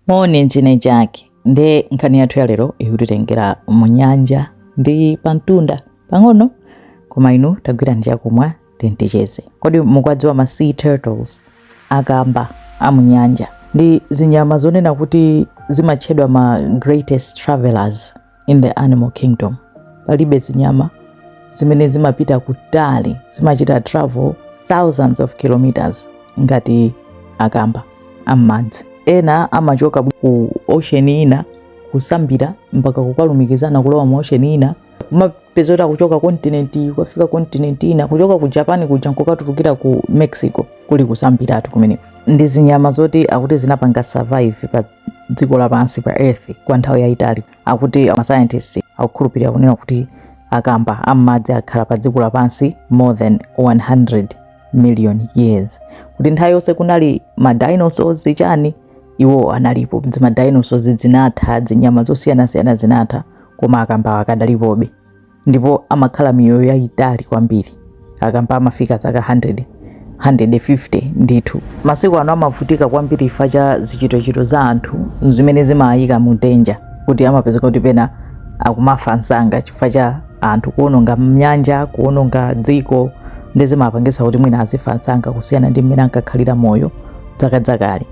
Moni ntine chake nde nkhani yathu ya lero ikutitengera mu nyanja ndi pamtunda pang'ono koma inu tagwira ndichakumwa tenticheze. Kodi mukwadziwa ma sea turtles, akamba amu nyanja ndi zinyama zonena kuti zimatchedwa ma greatest travelers in the animal kingdom. Palibe zinyama zimene zimapita kutali, zimachita travel thousands of kilometers ngati akamba ammadzi. Ena amachoka ku ocean ina kusambira mpaka kukalumikizana kulowa mu ocean ina, kumapezota kuchoka kontinenti kufika kontinenti ina, kuchoka ku Japan kuja nkukatulukira ku Mexico kuli kusambiratu kumene. Ndi zinyama zoti akuti zinapanga survive pa dziko lapansi pa earth kwa nthawi yayitali. Akuti ama scientists akukhulupirira kunena kuti akamba ammadzi akhala pa dziko lapansi more than 100 million years. Kuti nthawi yonse kunali ma dinosaurs ichani, iwo analipo. Zima dinosaurs zinatha, zinyama zosiyana-siyana zinatha, koma akamba akadalipobe. Ndipo amakhala miyoyo yayitali kwambiri. Akamba amafika zaka 150 ndithu. Masiku ano amavutika kwambiri chifukwa cha zichitochito za anthu zimene zimayika mu danger, kuti amapezeka kuti pena akumafa msanga chifukwa cha anthu kuononga mnyanja, kuononga dziko, ndi zimapangisa kuti mwina azifa msanga kusiyana ndi mmene ankakhalira moyo dzakadzakali.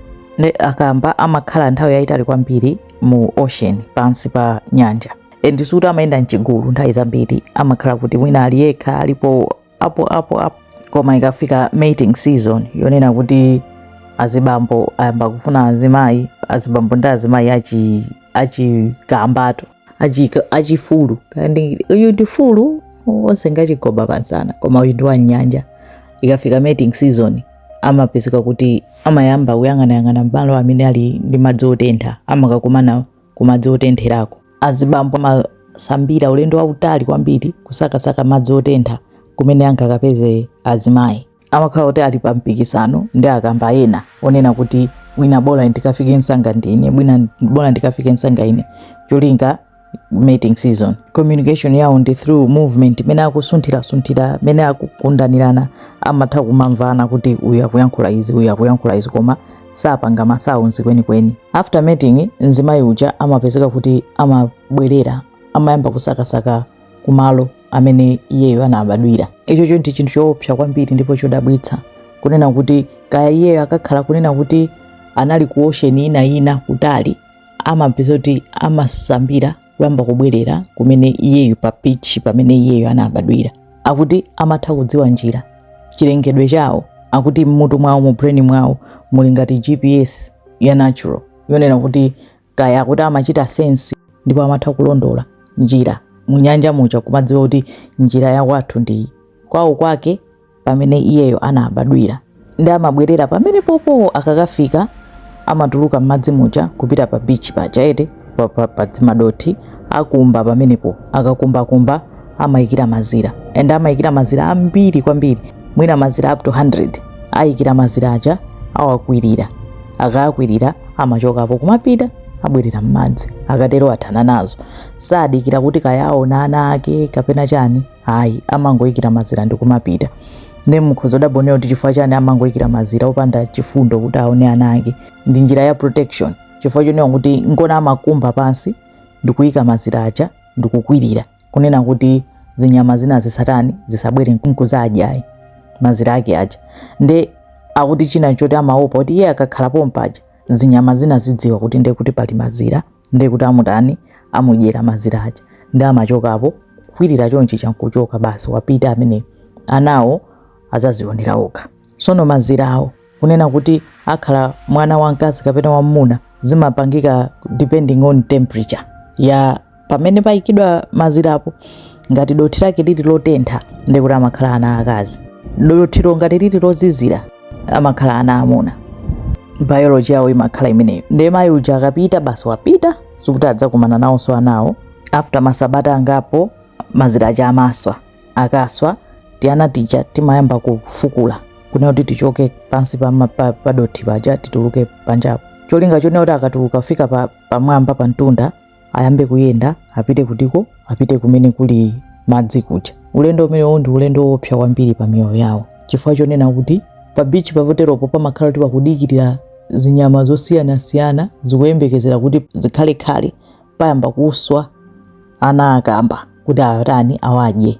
Akamba amakhala nthawi yayitali kwambiri mu ocean, pansi pa nyanja. Ndisuti amayenda mchigulu nthawi zambiri, amakhala kuti mwina ali yekha alipo apo koma ikafika mating season yonena kuti azibambo ayamba kufuna azimayi, azibambo ndi azimayi achikambato achifulu, kandi uyu ndi fulu onse ngachigoba pansana, koma uyu ndi wa nyanja. Ikafika mating season amapezeka kuti amayamba kuyang'anayang'ana mbalo amene ali ndi madzi otentha, amakakumana ku madzi otentherako. Azibambo amasambira ulendo wautali kwambiri kusakasaka madzi otentha kumene angakapeze azimayi. Amakhala kuti ali pa mpikisano ndi akamba ena onena kuti mwina bola ndikafike msanga ndine, mwina bola ndikafike msanga ine. Cholinga mating season, communication yawo ndi through movement, mene akusunthira mene akukundanirana, amatha kumamvana kuti uyu akuyankhula izi, uyu akuyankhula izi, koma sapanga masounds kwenikweni. After mating, mzimayi uja amapezeka kuti amabwerera, amayamba kusakasaka kumalo amene iyeyo anabadwira. Icho ndi chinthu choopsa kwambiri ndipo chodabwitsa, kunena kuti kaya iyeyo akakhala kunena kuti anali ku ocean ina kutali, amapeza kuti amasambira kuyamba kubwerera kumene iyeyo pa beach pamene iyeyo anabadwira. Akuti amatha kudziwa njira, chilengedwe chawo. Akuti mmutu mwawo, mu brain mwawo muli ngati GPS ya natural yonena kuti kaya akuti amachita sense, ndipo amatha kulondola njira mu nyanja muja, kumadziwa kuti njira ya kwathu ndi kwawo kwake pamene iyeyo anabadwira. Ndi amabwerera pamene popo akakafika, amatuluka m'madzi muja kupita pa beach paja ete pa madoti, akumba pamenepo, akakumba amayikira mazira. And amayikira mazira ambiri kwambiri, mwina mazira up to 100. Ayikira mazira aja awakwirira, akakwirira amachokapo kumapita abwerera m'madzi, akatero athana nazo. Sadikira kuti kaya aona ana ake kapena chani, ayi, amangoyikira mazira ndi kumapita. Ndi mukhoza dabonera kuti chifukwa chani amangoyikira mazira opanda chifundo kuti aone ana ake. Ndi njira ya protection, chifukwa chonena kuti ngona amakumba pansi ndikuyika mazira aja ndikukwirira, kunena kuti zinyama zina zisatani zisabwere nkuzadya mazira ake aja. Ndi akuti china choti amaopa kuti iye akakhala pompaja zinyama zina zidziwa kuti ndiye kuti pali mazira, ndiye kuti amutani amudyera mazira aja, ndi amachokapo kwirira chonchi chankuchoka basi wapita amene anawo azazionera okha. Sono mazira awo kunena kuti akhala mwana wamkazi kapena wamuna zimapangika depending on temperature ya pamene payikidwa mazirapo. Ngati doti lake lili lotentha ndiye kuti amakhala ana akazi, dotilo ngati lili lozizira amakhala ana amuna. Biology yawo imakhala imeneyo. Ndiye mayi uja akapita basi wapita, sikuti adzakumana nawonso anawo. After masabata angapo mazira aja amaswa, akaswa tiana tija timayamba kufukula, kunena kuti tichoke pansi pa doti paja tituluke panjapo. Cholinga chonena kuti akatuluka fika pamwamba pa mtunda ayambe kuyenda, apite kutiko, apite kumene kuli madzi kuja. Ulendo umenewo ndi ulendo woopsa kwambiri pa miyoyo yawo, chifukwa chonena kuti pa beach papoteropo pamakhala kuti pakudikirira zinyama zosiyana-siyana zikuyembekezera kuti zikhale payamba kuswa ana akamba kuti atani awadye.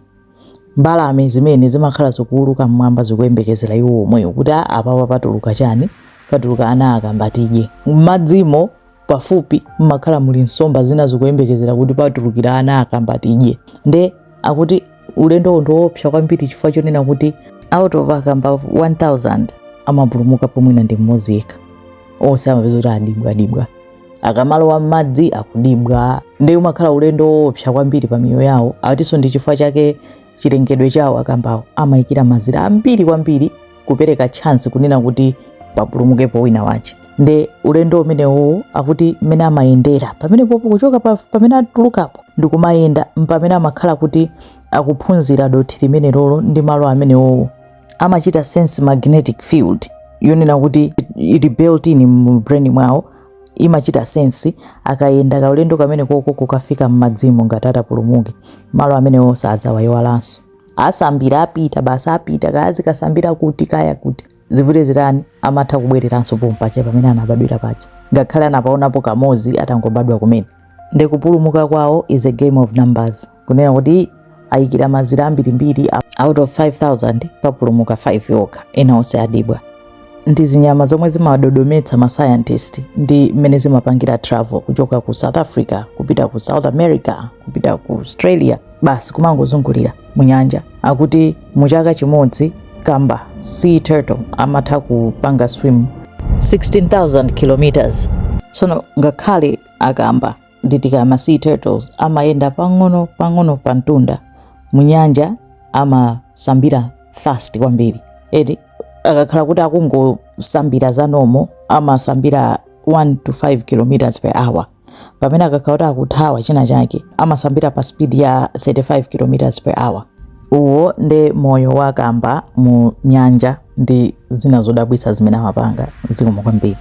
Mbalame zimene zimakhala zikuuluka mmwamba zikuyembekezera iwo omweyo kuti apa patuluka chani, patuluka ana akamba tidye. M'madzimo pafupi mmakhala muli nsomba zina zikuyembekezera kuti patulukira ana akamba tidye. Nde akuti ulendo ndiwoopsa kwambiri chifukwa chonena kuti out of akamba 1000 amapulumuka pomwina ndi mmodzi yekha. Onse amapeza kuti adibwa. Akamalowa m'madzi akudibwa. Ndi umakhala ulendo woopsa kwambiri pa miyoyo yawo. Atinso ndi chifukwa chake chilengedwe chawo akambawo amayikira mazira ambiri kwambiri kupereka chance kunena kuti papulumukepo wina wache. Nde ulendo umenewo akuti mmene amayendera pamene popo kuchoka pamene atulukapo ndikumayenda mpamene amakhala kuti akuphunzira dothi limene lolo ndi malo amenewo amachita sense magnetic field yonena kuti ili built in mu brain mwawo, imachita sense akayenda kaulendo kamene koko kukafika m'madzimo ngati atapulumuke malo amenewo sadzawayiwalanso. Asambira apita basa apita kazi kasambira kuti kaya kuti zivute zitani amatha kubwereranso pompache pamene anabadwira pacha ngakhale anapaonapo kamozi atangobadwa kumene. Nde kupulumuka kwawo is a game of numbers kunena kuti ayikira mazira ambirimbiri out of 5000 papulumuka 5 yokha, ena onse adibwa. Ndi zinyama zomwe zimadodometsa ma scientist ndi mmene zimapangira travel kuchoka ku South Africa kupita ku South America kupita ku Australia basi kumangozungulira mu nyanja. Akuti mu chaka chimodzi kamba sea turtle amatha kupanga swim 16,000 kilometers. Sono ngakhale akamba nditika ma sea turtles amayenda pang'ono pa mtunda mu nyanja amasambira fast kwambiri. Eti akakhala kuti akungosambira za nomo amasambira 1 to 5 kilometers per hour. Pamene akakhala kuti akuthawa china chake amasambira pa speed ya 35 kilometers per hour. Uwo nde moyo wa kamba mu nyanja ndi zina zodabwitsa zimene amapanga zikomo kwambiri.